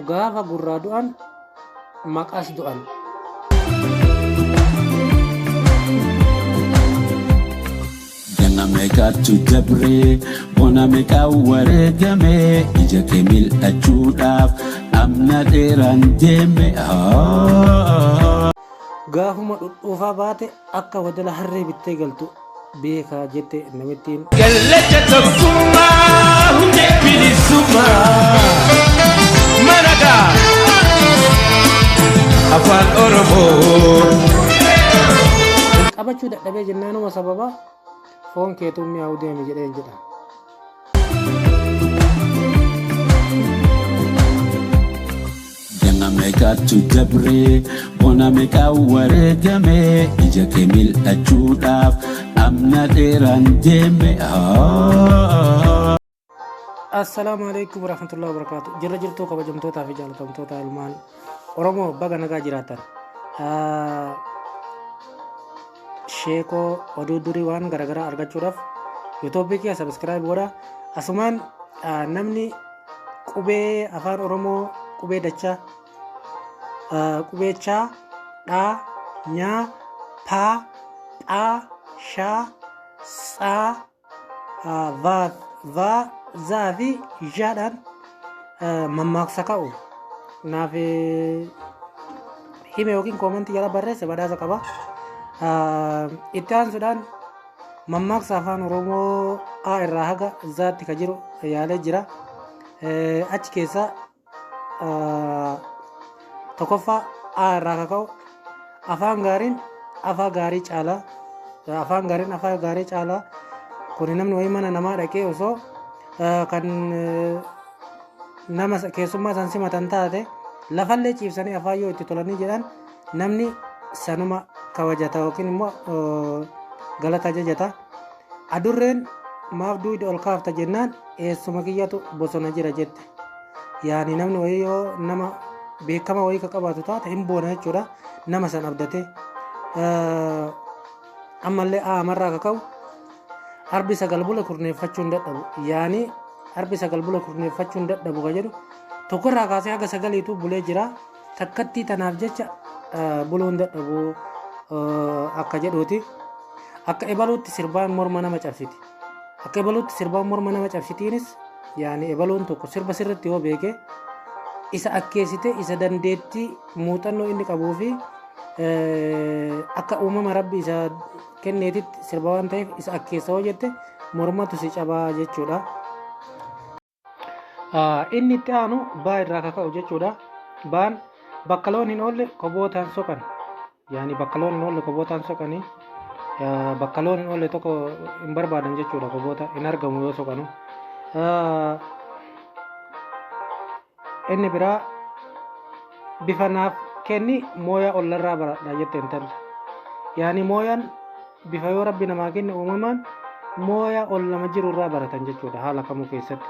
gaafa gurraa du'an maqas du'an. Meeqatu dabree bona meeqa wareegame ija kee mil'achuudhaaf amna dheeraan deeme. Gaafuma dhudhuufaa baate akka wadala harree bittee galtu beekaa jette namittiin. Gallacha tokkummaa hundee bilisummaa managaa afaan Oromoo. Qabachuu dadhabee jennaanuma sababa foon keetu mi'aawu deemi jedheen jedha. Ganna meeqatu dabree bona meeqa wareegame ija kee mil'achuudhaaf amna dheeraan deeme. Assalaamu alaikum warahmatullahi wabarakatuh. Jirra jirtuu kabajamtootaa fi jaalatamtoota ilmaan Oromoo baga nagaa jiraatan. Sheekoo oduu durii waan garagaraa argachuudhaaf YouTube kee subscribe godha. Asumaan namni qubee afaan Oromoo qubee dachaa qubee chaa dhaa nyaa paa phaa shaa tsaa vaa zaa fi jaadhaan mammaaksa ka'u naaf hime yookiin koomantii jala barreesse badhaasa qaba. Itti aansuudhaan mammaaksa afaan Oromoo A irraa haga zaatti ka jiru yaalee jira. Achi keessa tokkoffaa A irraa ka ka'u afaan gaariin afaa gaarii caalaa. Afaan gaariin afaa gaarii caalaa kun namni wayii mana namaa dhaqee osoo kan nama keessummaa san simatan taate lafallee ciibsanii afaan yoo itti tolanii jedhan namni sanuma kabajata yookiin immoo galata jajata. Adurreen maaf duude ol kaafta jennaan eessuma kiyyatu bosona jira jette. Yaani namni wayii yoo nama beekama wayii ka qabaatu taate hin boona jechuudha. Nama san abdate ammallee amarraa ka ka'u harbi sagal bula kurneeffachuu hin dadhabu. Yaani harbi sagal bula kurneeffachuu hin dadhabu ka jedhu tokkorraa kaasee haga sagaliitu bulee jira. Takkattii tanaaf jecha buluu hin dadhabu akka jedhuuti. Akka ebaluutti sirbaan morma nama cabsiti. Akka ebaluutti sirbaan morma nama cabsitiinis yaani ebaluun tokko sirba sirriitti yoo beeke isa akkeessite isa dandeettii muuxannoo inni qabuu fi akka uumama rabbi isa kenneetitti sirba waan ta'eef isa akkeessa yoo jette mormatu si cabaa jechuudha. Inni itti aanu baa irraa kaka'u jechuudha. Baan bakka loon hin oolle kobootaan soqan. Yaani bakka loon hin oolle kobootaan soqanii bakka loon hin oolle tokko hin barbaadan jechuudha. Koboota hin argamu yoo soqanu. Inni biraa bifa naaf kenni mooyaa ollarraa baradha jette intalli. Yaani mooyaan bifa yoo rabbi namaa kenne uumamaan mooyaa ol nama jiru irraa baratan jechuudha haala kamuu keessatti.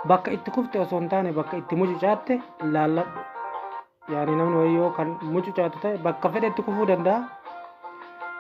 Bakka itti kufte osoo hin taane bakka itti mucucaatte laalladhu. Yaani namni wayii yoo kan mucucaatu ta'e bakka fedhe itti kufuu danda'a.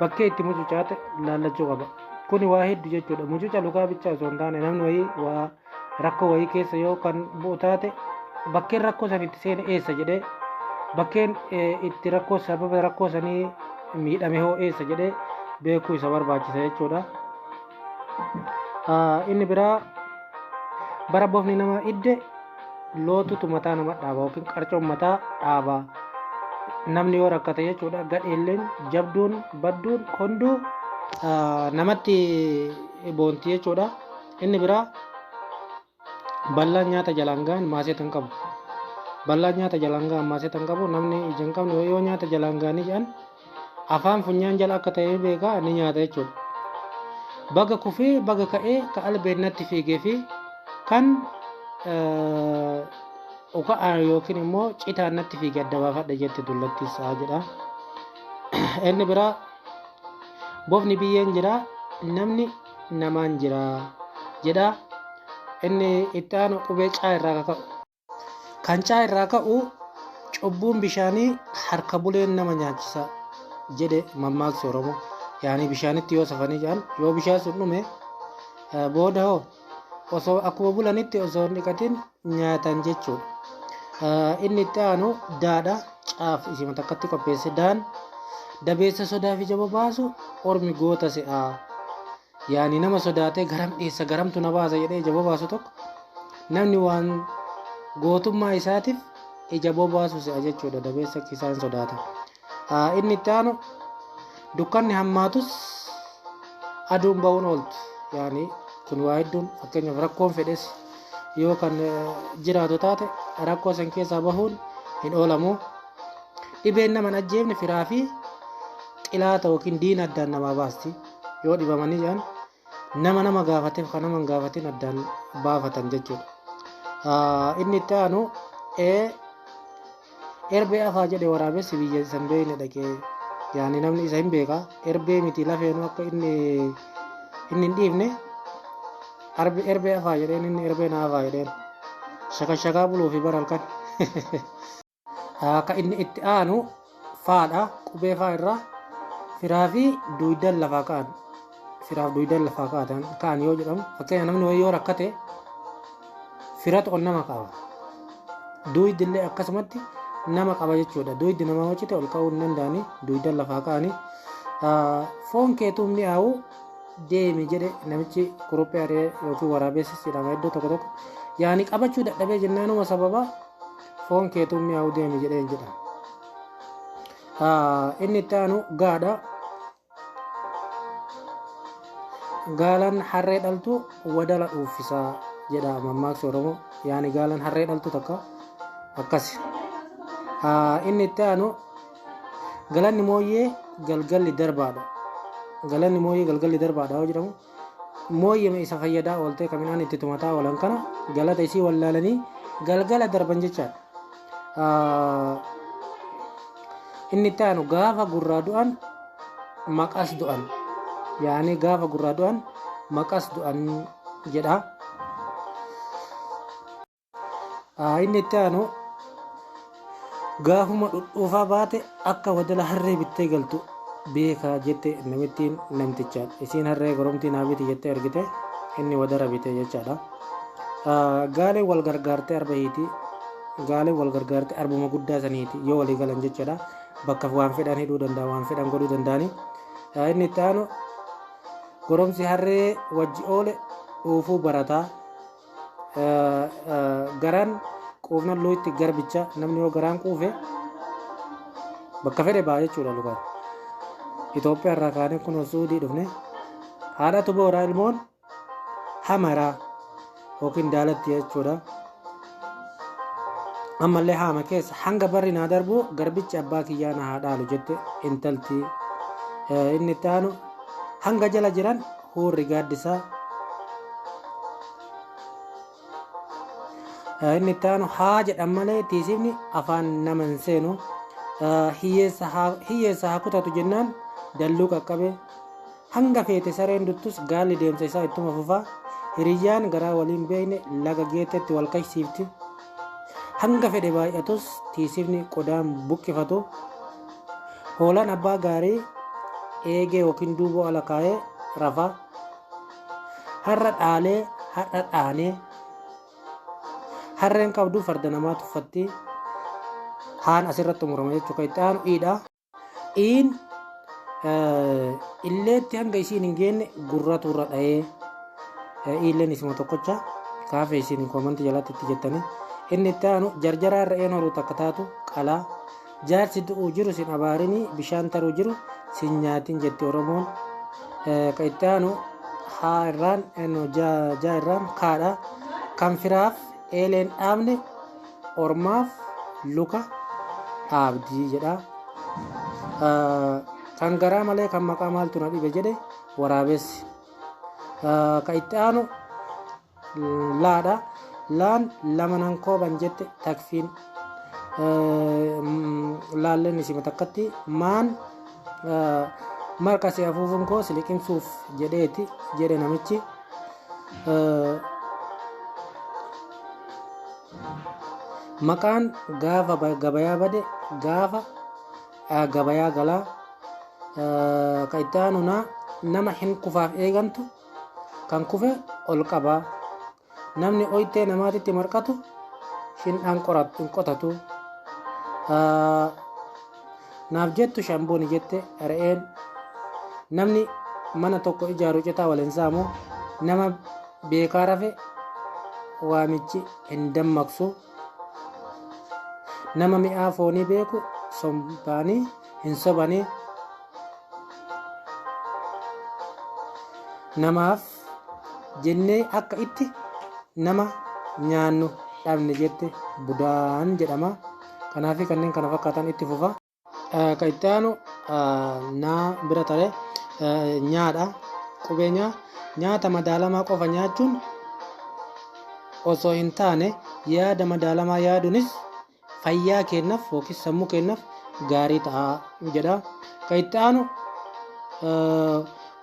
Bakkee itti mucucaate laallachuu qaba. Kuni waa hedduu jechuudha. Mucuca lukaa bichaa osoo hin taane namni wayii waa rakkoo wayii keessa yoo kan bu'u taate bakkeen rakkoo san itti seene eessa jedhee bakkeen itti rakkoo sababa rakkoo sanii miidhame hoo eessa jedhee beekuu isa barbaachisa jechuudha. Inni biraa bara bofni nama idde lootutu mataa nama dhaaba yookiin qarcoon mataa dhaaba. Namni yoo rakkate jechuudha gadheelleen jabduun badduun hunduu namatti boonti jechuudha. Inni biraa bal'aan nyaata jalaan gahan maaseetan qabu. Bal'aan nyaata jalaan gahan maaseetan qabu. Namni ija hin qabne yoo nyaata jalaan gahanii jedhan afaan funyaan jala akka ta'e beekaa ni nyaata jechuudha. Baga kufee baga ka'ee ka albeennatti fiigee fi kan uka'aan yookiin immoo citaan natti fiigee adda baafadha jette dullatti isaa jedha. Inni biraa bofni biyyeen jira namni namaan jira jedha. Inni itti aanu qubee caa irraa kaka'u. Kan caa irraa ka'u cubbuun bishaanii harka buleen nama nyaachisa jedhe mammaaksa Oromoo. Yaani bishaanitti yoo safanii jedhan yoo bishaan sun dhume booda hoo osoo akkuma bulanitti osoo hin dhiqatin nyaatan jechuudha. Inni itti aanu daadha caaf isii takkatti qopheesse daan dabeessa sodaa fi jaba baasu ormi goota se'aa yaani nama sodaatee garam dhiyeessa garamtu na baasa jedhee jaba baasu tokko namni waan gootummaa isaatiif ija bobaasu se'a jechuudha dabeessa isaan sodaata. Inni itti aanu dukkanni hammaatus aduun ba'uun ooltu yaani kun waa hedduun fakkeenyaaf rakkoon fedhes yoo kan jiraatu taate rakkoo san keessaa bahuun hin oolamu. Dhibeen nama hin ajjeefne firaa fi xilaata yookiin diina addaan namaa baasti yoo dhibamanii jiran nama gaafateef kan nama hin gaafatin addaan baafatan jechuudha. Inni itti aanu erbee afaa jedhe waraabessi biyya san beeyne dhaqee yaani namni isa hin beeka erbee miti lafeenuu akka inni hin dhiifne erbee afaa jedheen inni erbee na afaa jedheen shakashakaa buluu fi bara halkan. Akka inni itti aanu faadha qubee faa irraa firaa fi duwidan lafaa ka'an firaaf duwidan lafaa ka'an yoo jedhamu fakkeenya namni wayii yoo rakkate firatu on nama qaba duwidillee akkasumatti nama qaba jechuudha. Duwiddi nama hojjete ol ka'uu hin danda'ani duwidan lafaa ka'anii foon keetuu mi'aawu deemi jedhe namichi kuruphee aree yookiin waraabessis jedhama iddoo tokko tokko yaani qabachuu dadhabee jennaanuma sababa foon keetuu mi'aawu deemi jedheen jedha. Inni itti aanu gaadha. Gaalan harree dhaltu wadala dhuuffisaa jedha mammaaksi Oromoo yaani gaalan harree dhaltu takka akkasi. Inni itti aanu galanni mooyyee galgalli darbaadha. Galanni mooyyee galgalli darbaadha yoo jedhamu mooyyee isa fayyadaa ooltee kaminaan itti tumataa oolan kana galata isii wallaalanii galgala darban jechaadha. Inni itti aanu gaafa gurraa du'an maqas du'an yaani gaafa gurraa du'an maqas du'an jedha. Inni itti aanu gaafuma dhudhuufaa baate akka wadala harree bittee galtu beekaa jette namittiin namtichaadha. Isiin harree goromtii naa biti jettee argite inni wadara bite jechaadha. Gaaleen wal gargaartee arba hiiti. Gaaleen wal gargaartee arbuma guddaa saniiti yoo walii galan jechaadha. Bakka waan fedhan hidhuu danda'a waan fedhan godhuu danda'ani. Inni itti aanu goromsi harree wajji oole dhuufuu barataa. Garaan quufnan luutti garbicha namni yoo garaan quufe bakka fedhe ba'a jechuudha lukaan. Itoophiyaa irraa kaanee kun Suudii dhufne haadhatu booraa ilmoon hamaraa yookiin daalatti jechuudha. Ammallee haama keessa hanga barri naa darbu garbichi abbaa kiyyaa na haa dhaalu jette intalti. Inni itti aanu hanga jala jiran hurri gaaddisaa. Inni itti aanu haa jedhan malee tiisifni afaan nama hin seenu. Hiyyeessa haa kutatu jennaan dalluu qaqqabe hanga feete sareen duttus gaalli deemsa isaa ittuma fufaa. Hiriyyaan garaa waliin beekne laga geetetti wal qaqqabsiifti. Hanga fedhe baay'atus tiisifni qodaan buqqifatu. Hoolaan abbaa gaarii eegee yookiin duuboo ala kaa'ee rafa. Harra dhaalee har'a dhaanee harreen qabdu farda namaa tuffatti. Haan asirratti murama jechuudha. Itti aanu dhiidha. Dhiin illeetti hanga isiin hin geenne gurratu irra dha'ee illeen isuma tokkocha kaafee isiin koomanti jalatti itti jettanii. Inni itti aanu jarjaraa irra een horuu takka taatu qalaa. Jaarsi du'uu jiru sin abaarinii bishaan taruu jiru sin nyaatin jetti Oromoon. Ka itti aanu haa irraan jaa irraan kaadha. Kan firaaf eeleen dhaabne ormaaf luka dhaabdii jedha. Kan garaa malee kan maqaa maaltu na dhibe jedhe waraabessi. Ka itti aanu laadha. Laan lama nan kooban jette takfiin. Laalleen isima takkatti maan marqa si afuufuun koo si liqimsuuf jedheeti jedhe namichi. Maqaan gaafa gabayaa bade gaafa gabayaa galaa. Ka itti aanu nama hin kufaaf eegantu kan kufe ol qabaa. namni oytee namaatitti marqatu shindhaan qotatu. Naaf jettu shambooni jette re'een. Namni mana tokko ijaaru citaa waliin saamu nama beekaa rafe waamichi hin dammaqsu. Nama mi'aa foonii beeku sombaanii hin sobanii. Namaaf jennee akka itti nama nyaannu dhabne jette budaan jedhama. Kanaafi kanneen kana fakkaatan itti fufa. Kan itti aanu naa bira tare nyaadha. Qubeenya nyaata madaalamaa qofa nyaachuun osoo hin taane yaada madaalamaa yaaduunis fayyaa keenyaaf yookiin sammuu keenyaaf gaarii ta'a jedha. Kan itti aanu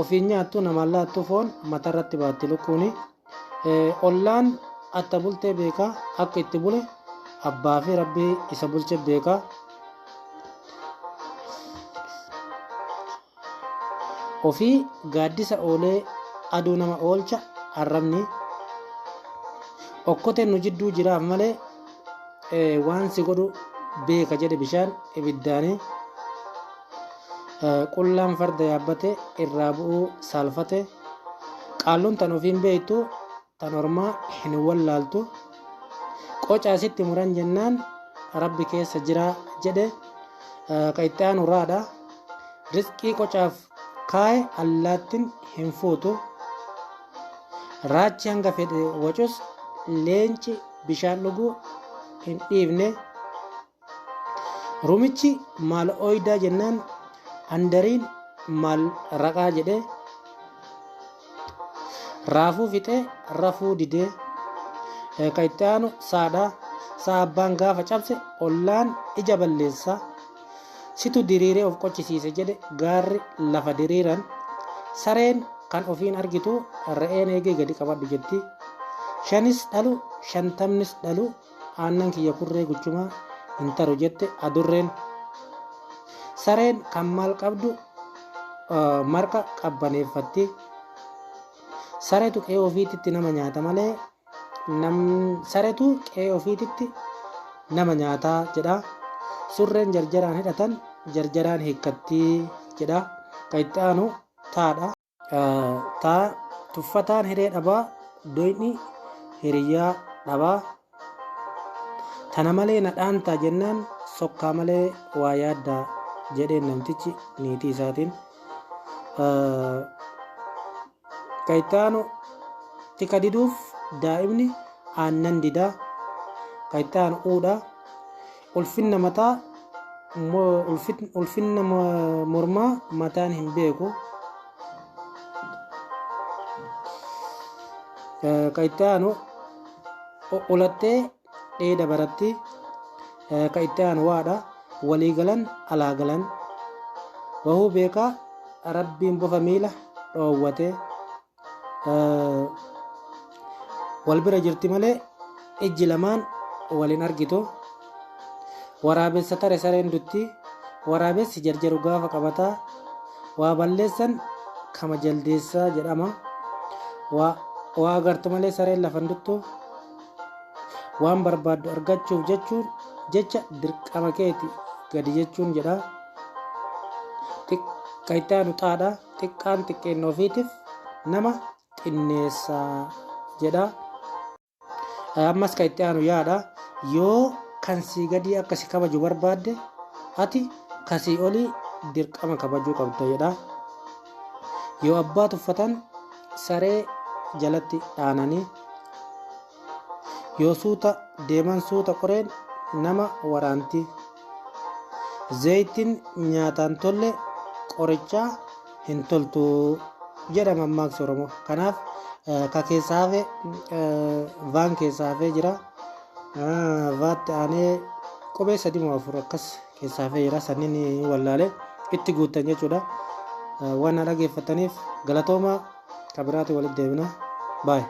ofiin nyaattu namaan laattu foon matarratti baatti lukkuuni. Ollaan atta bultee beekaa akka itti bule abbaa fi rabbii isa bulche beekaa. Ofii gaaddisa oolee aduu nama oolcha arrabni. Okkoteen nu jidduu jiraaf malee waan si godhu beeka jedhe bishaan ibiddaanii. Qullaan farda yaabbate irraa bu'uu saalfate. Qaalluun tan ofiin beektu tan ormaa hin wallaaltu. Qocaa sitti muran jennaan rabbi keessa jira jedhe. Kan itti aanu raadha. Rizqii qocaaf kaaye allaattiin hin fuutu. Raachi hanga fedhe wacus leenci bishaan dhuguu hin dhiifne. Rumichi maal oydaa jennaan handariin maal raqaa jedhe. Raafuu fixee rafuu didee. Kan itti aanu saadha. Saa abbaan gaafa cabse ollaan ija balleessa. Situ diriiree of qochisiise jedhe gaarri lafa diriiran. Sareen kan ofiin argitu re'een eegee gadi qabadhu jetti. 5 dhalu 50 dhalu aannan kiyya kurree guchumaa hin taru jette adurreen. Sareen kan maal qabdu marqa qabbaneeffatti. Sareetu qe'ee ofiititti nama nyaata malee sareetu qe'ee ofiititti nama nyaataa jedha. Surreen jarjaraan hidhatan jarjaraan hiikkatti jedha. Kan itti aanu taadha. Taa tuffataan hiree dhabaa doyni hiriyyaa dhabaa. Tana malee nadhaan ta'a jennaan sokkaa malee waa yaaddaa jedheen namtichi niitii isaatiin. Kan itti aanu tika diduuf daa'imni aannan didaa. Kan itti aanu uudha. Ulfinna mataa ulfinna mormaa mataan hin beeku. Kan itti aanu ulattee dheeda baratti. Kan itti aanu waadha. Walii galan alaa galan. Wahuu beekaa rabbiin bofa miila dhoowwate. Wal bira jirti malee ijji lamaan waliin argitu. Waraabessa tare sareen dutti. Waraabessi jarjaru gaafa qabataa. Waa balleessan kama jaldeessaa jedhama. Waa agartu malee sareen lafan duttu. Waan barbaaddu argachuuf jecha dirqama keeti gadi jechuun jedha. Kan itti aanu xaadha. Xiqqaan xiqqeenya ofiitiif nama xinneessaa jedha. Ammas kan itti aanu yaadha. Yoo kan sii gadii akka si kabaju barbaadde ati kasii olii dirqama kabajuu qabda jedha. Yoo abbaa tuffatan saree jalatti dhaananii. Yoo suuta deeman suuta qoreen nama waraanti. Zayitiin nyaataan tolle qorichaa hin toltu jedha mammaaksa Oromoo. Kanaaf ka keessaa hafee vaan keessaa hafee jira. Vaatti aanee qubee 3 moo 4 akkas keessaa hafee jira. Sanniin wallaalee itti guuttan jechuudha. Waan na dhageeffataniif galatooma kabiraatti walitti deebina. Baay'ee.